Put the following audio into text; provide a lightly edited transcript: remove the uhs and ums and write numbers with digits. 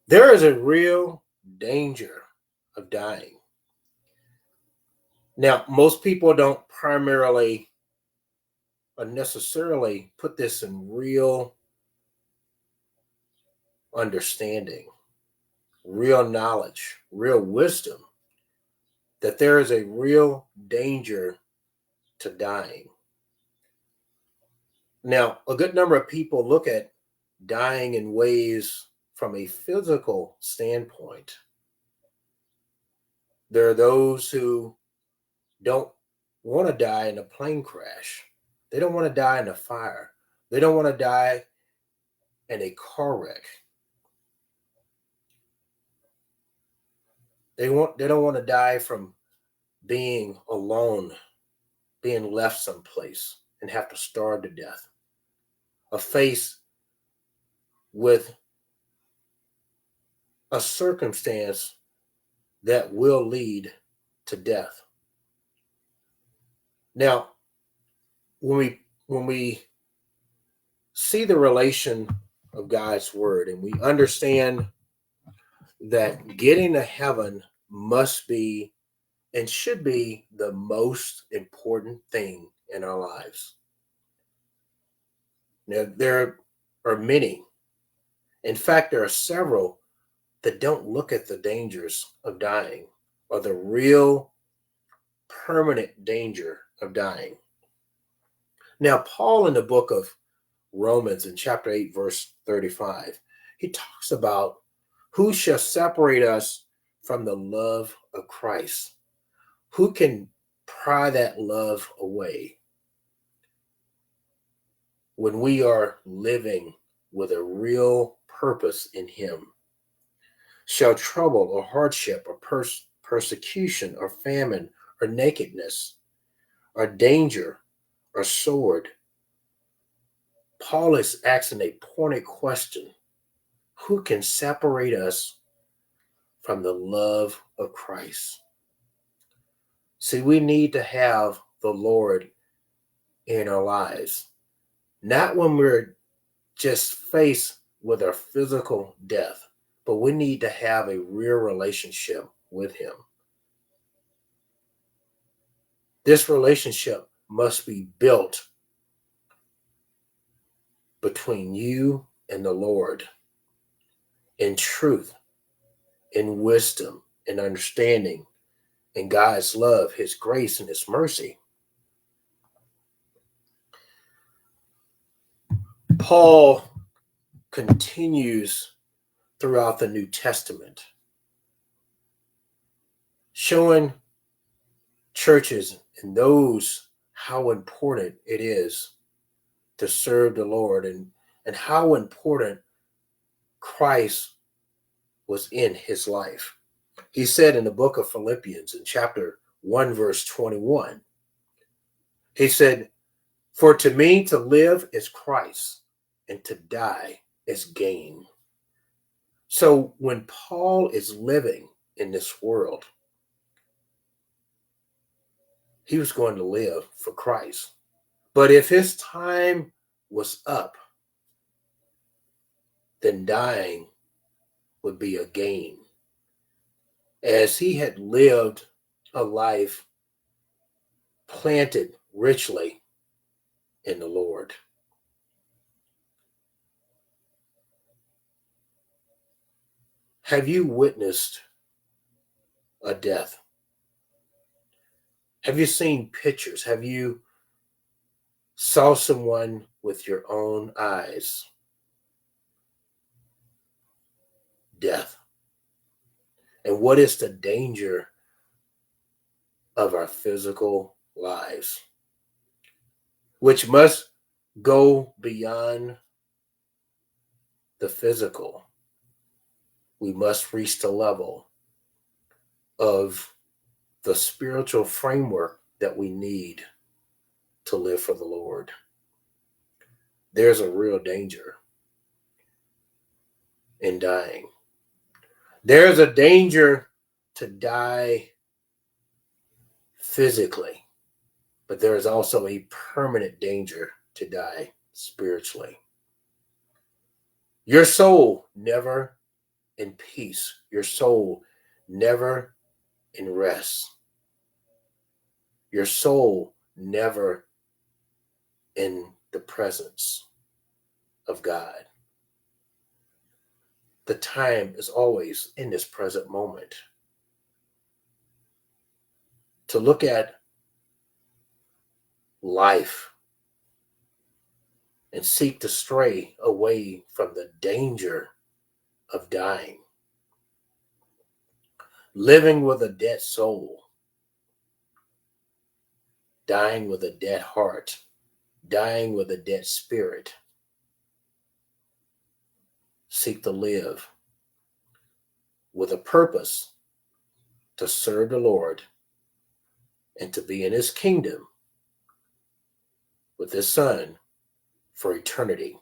There is a real danger of dying. Now, most people don't primarily or necessarily put this in real understanding, real knowledge, real wisdom, that there is a real danger to dying. Now, a good number of people look at dying in ways from a physical standpoint. There are those who don't want to die in a plane crash. They don't want to die in a fire. They don't want to die in a car wreck. They don't want to die from being alone, being left someplace and have to starve to death. A face with a circumstance that will lead to death. Now, when we see the relation of God's word and we understand that getting to heaven must be and should be the most important thing in our lives. Now, there are many. In fact, there are several that don't look at the dangers of dying or the real permanent danger of dying. Now, Paul in the book of Romans in chapter 8, verse 35, he talks about who shall separate us from the love of Christ? Who can pry that love away when we are living with a real purpose in Him? Shall trouble or hardship or persecution or famine or nakedness or danger or sword? Paul is asking a pointed question. Who can separate us from the love of Christ? See, we need to have the Lord in our lives, not when we're just faced with our physical death, but we need to have a real relationship with Him. This relationship must be built between you and the Lord in truth, in wisdom, in understanding, in God's love, His grace, and His mercy. Paul continues throughout the New Testament, showing churches and those how important it is to serve the Lord and how important Christ was in his life. He said in the book of Philippians in chapter 1, verse 21, he said, "For to me to live is Christ, and to die is gain." So when Paul is living in this world, he was going to live for Christ. But if his time was up, then dying would be a gain, as he had lived a life planted richly in the Lord. Have you witnessed a death? Have you seen pictures? Have you saw someone with your own eyes? Death. And what is the danger of our physical lives, which must go beyond the physical? We must reach the level of the spiritual framework that we need to live for the Lord. There's a real danger in dying. There's a danger to die physically, but there is also a permanent danger to die spiritually. Your soul never in peace, your soul never in rest, your soul never in the presence of God. The time is always in this present moment. To look at life and seek to stray away from the danger of dying, living with a dead soul, dying with a dead heart, dying with a dead spirit. Seek to live with a purpose to serve the Lord and to be in his kingdom with his son for eternity.